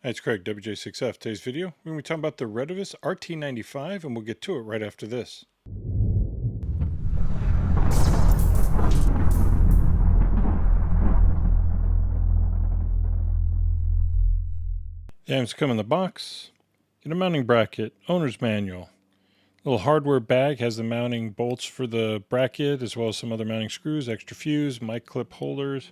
Hi, it's Craig, WJ6F. Today's video, we're going to be talking about the Retevis RT95, and we'll get to it right after this. The items come in the box. Get a mounting bracket, owner's manual. Little hardware bag has the mounting bolts for the bracket, as well as some other mounting screws, extra fuse, mic clip holders.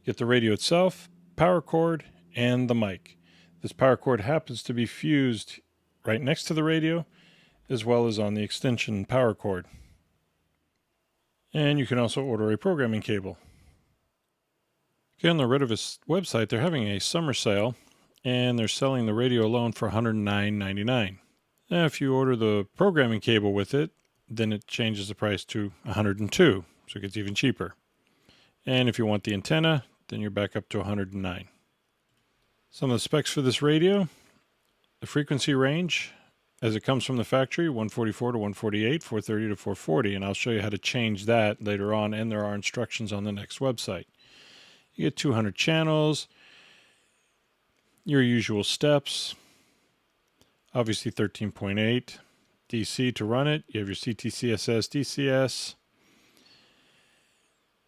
Get the radio itself, power cord, and the mic. This power cord happens to be fused right next to the radio, as well as on the extension power cord. And you can also order a programming cable. Okay, on the Retevis website, they're having a summer sale, and they're selling the radio alone for $109.99. Now, if you order the programming cable with it, then it changes the price to $102, so it gets even cheaper. And if you want the antenna, then you're back up to $109. Some of the specs for this radio: the frequency range, as it comes from the factory, 144 to 148, 430 to 440, and I'll show you how to change that later on, and there are instructions on the next website. You get 200 channels, your usual steps, obviously 13.8 DC to run it. You have your CTCSS, DCS.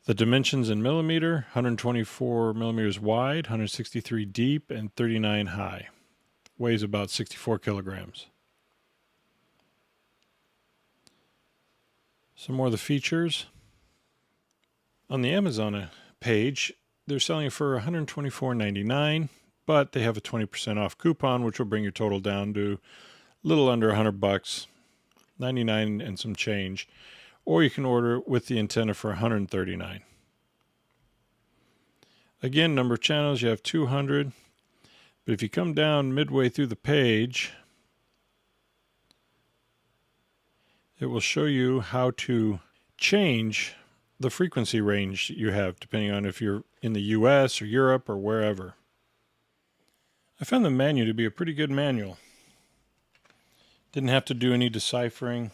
The dimensions in millimeter: 124 millimeters wide, 163 deep, and 39 high. Weighs about 64 kilograms. Some more of the features. On the Amazon page, they're selling it for $124.99, but they have a 20% off coupon, which will bring your total down to a little under $100, $99 and some change. Or you can order it with the antenna for $139. Again, number of channels, you have 200. But if you come down midway through the page, it will show you how to change the frequency range you have, depending on if you're in the US or Europe or wherever. I found the manual to be a pretty good manual. Didn't have to do any deciphering.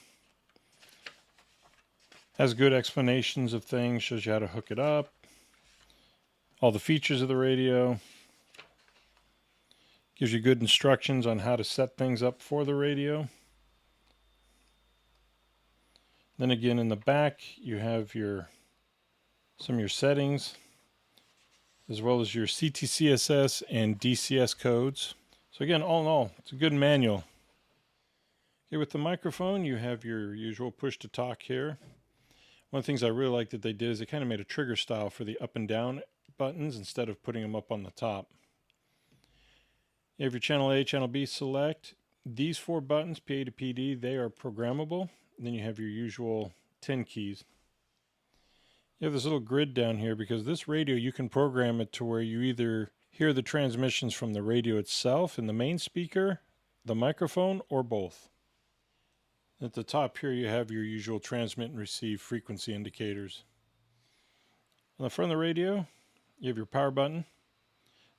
Has good explanations of things, shows you how to hook it up, all the features of the radio, gives you good instructions on how to set things up for the radio. Then again, in the back, you have some of your settings, as well as your CTCSS and DCS codes. So again, all in all, it's a good manual. Okay, with the microphone, you have your usual push to talk here. One of the things I really like that they did is they kind of made a trigger style for the up and down buttons instead of putting them up on the top. You have your channel A, channel B select. These 4 buttons, PA to PD, they are programmable. And then you have your usual 10 keys. You have this little grid down here because this radio, you can program it to where you either hear the transmissions from the radio itself in the main speaker, the microphone, or both. At the top here, you have your usual transmit and receive frequency indicators. On the front of the radio, you have your power button.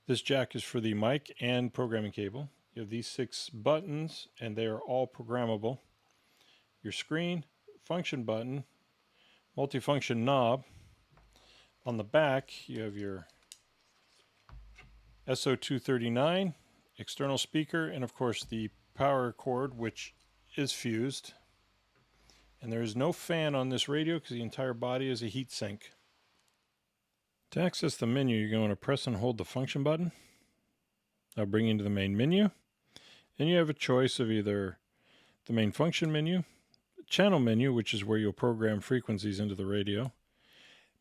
This jack is for the mic and programming cable. You have these 6 buttons, and they are all programmable. Your screen, function button, multifunction knob. On the back, you have your SO239, external speaker, and of course the power cord, which is fused. And there is no fan on this radio because the entire body is a heat sink. To access the menu, you're going to press and hold the function button. That'll bring you into the main menu. And you have a choice of either the main function menu, channel menu, which is where you'll program frequencies into the radio,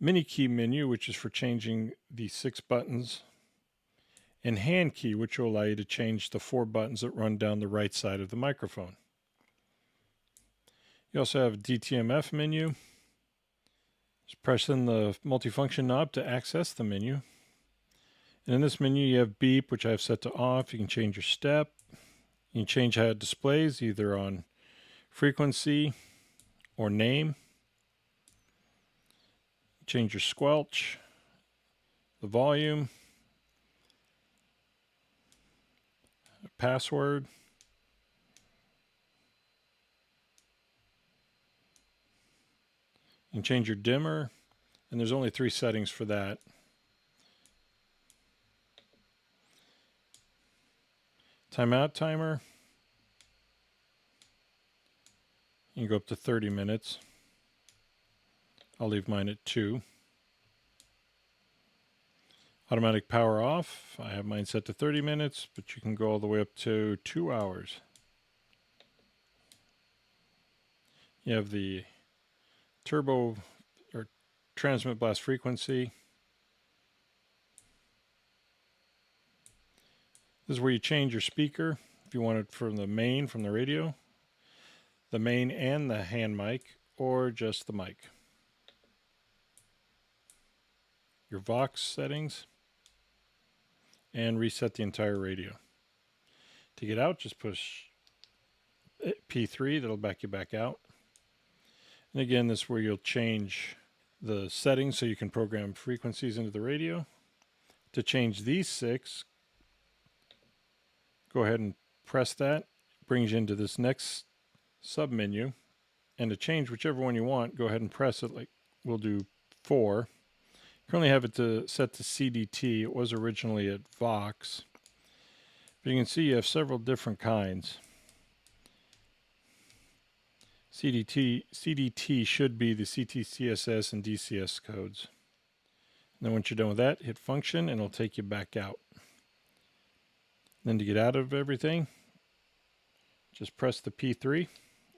mini key menu, which is for changing the 6 buttons, and hand key, which will allow you to change the 4 buttons that run down the right side of the microphone. You also have a DTMF menu. Just press in the multifunction knob to access the menu. And in this menu, you have beep, which I have set to off. You can change your step. You can change how it displays, either on frequency or name. Change your squelch, the volume, password. You can change your dimmer, and there's only 3 settings for that. Timeout timer. You can go up to 30 minutes. I'll leave mine at 2. Automatic power off. I have mine set to 30 minutes, but you can go all the way up to 2 hours. You have the turbo or transmit blast frequency. This is where you change your speaker if you want it from the main, from the radio, the main and the hand mic, or just the mic. Your Vox settings, and reset the entire radio. To get out, just push P3, that'll back you back out. And again, this is where you'll change the settings so you can program frequencies into the radio. To change these 6, go ahead and press that. It brings you into this next sub-menu. And to change whichever one you want, go ahead and press it, like we'll do 4. Currently have it set to CDT. It was originally at Vox. But you can see you have several different kinds. CDT should be the CTCSS and DCS codes. And then once you're done with that, hit function and it'll take you back out. Then to get out of everything, just press the P3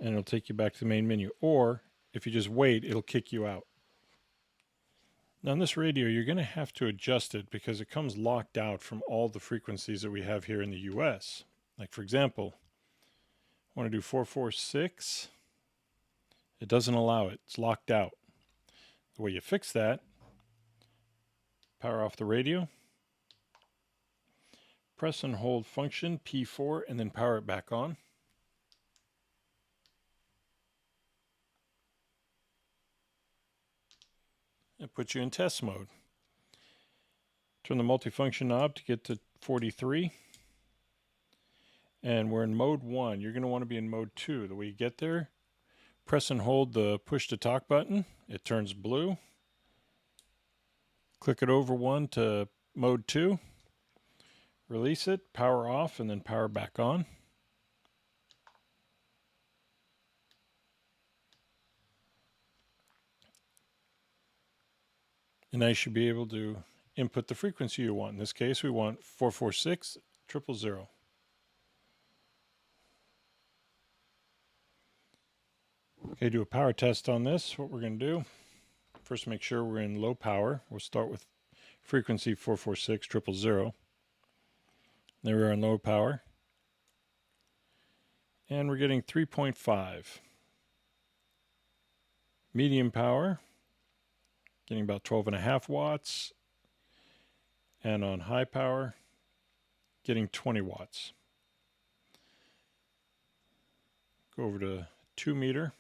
and it'll take you back to the main menu. Or if you just wait, it'll kick you out. Now on this radio, you're going to have to adjust it because it comes locked out from all the frequencies that we have here in the US. Like for example, I want to do 446. It doesn't allow it. It's locked out. The way you fix that, power off the radio, press and hold function P4 and then power it back on. It puts you in test mode. Turn the multifunction knob to get to 43. And we're in mode 1. You're going to want to be in mode 2. The way you get there, press and hold the push to talk button. It turns blue. Click it over 1 to mode 2. Release it, power off, and then power back on. And now you should be able to input the frequency you want. In this case, we want 446,000. Okay, do a power test on this. What we're going to do, first make sure we're in low power. We'll start with frequency 446,000. There we are in low power. And we're getting 3.5. Medium power, getting about 12.5 watts. And on high power, getting 20 watts. Go over to 2 meter.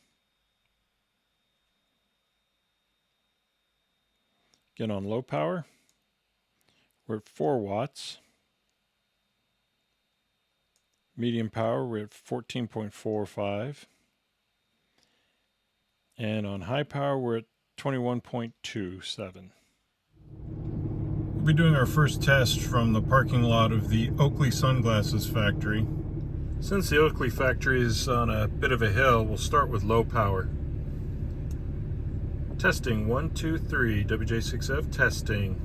Again on low power, we're at 4 watts. Medium power, we're at 14.45. And on high power, we're at 21.27. We'll be doing our first test from the parking lot of the Oakley Sunglasses factory. Since the Oakley factory is on a bit of a hill, we'll start with low power. Testing 1, 2, 3, WJ6F testing.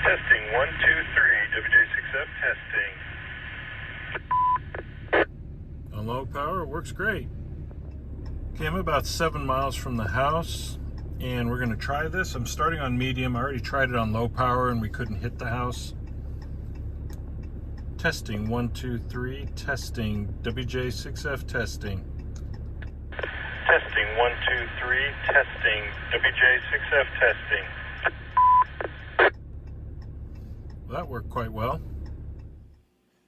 Testing 1, 2, 3, WJ6F testing. On low power, it works great. Okay, I'm about 7 miles from the house, and we're going to try this. I'm starting on medium. I already tried it on low power, and we couldn't hit the house. Testing 1, 2, 3, testing WJ6F testing. Testing 1, 2, 3, testing WJ6F testing. Well, that worked quite well.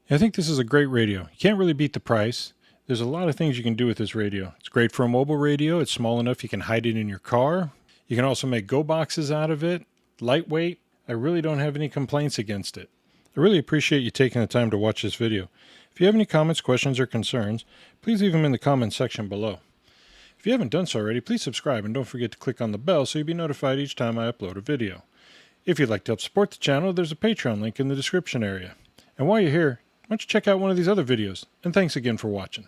I think this is a great radio. You can't really beat the price. There's a lot of things you can do with this radio. It's great for a mobile radio. It's small enough you can hide it in your car. You can also make go boxes out of it. Lightweight. I really don't have any complaints against it. I really appreciate you taking the time to watch this video. If you have any comments, questions, or concerns, please leave them in the comments section below. If you haven't done so already, please subscribe and don't forget to click on the bell so you'll be notified each time I upload a video. If you'd like to help support the channel, there's a Patreon link in the description area. And while you're here, why don't you check out one of these other videos? And thanks again for watching.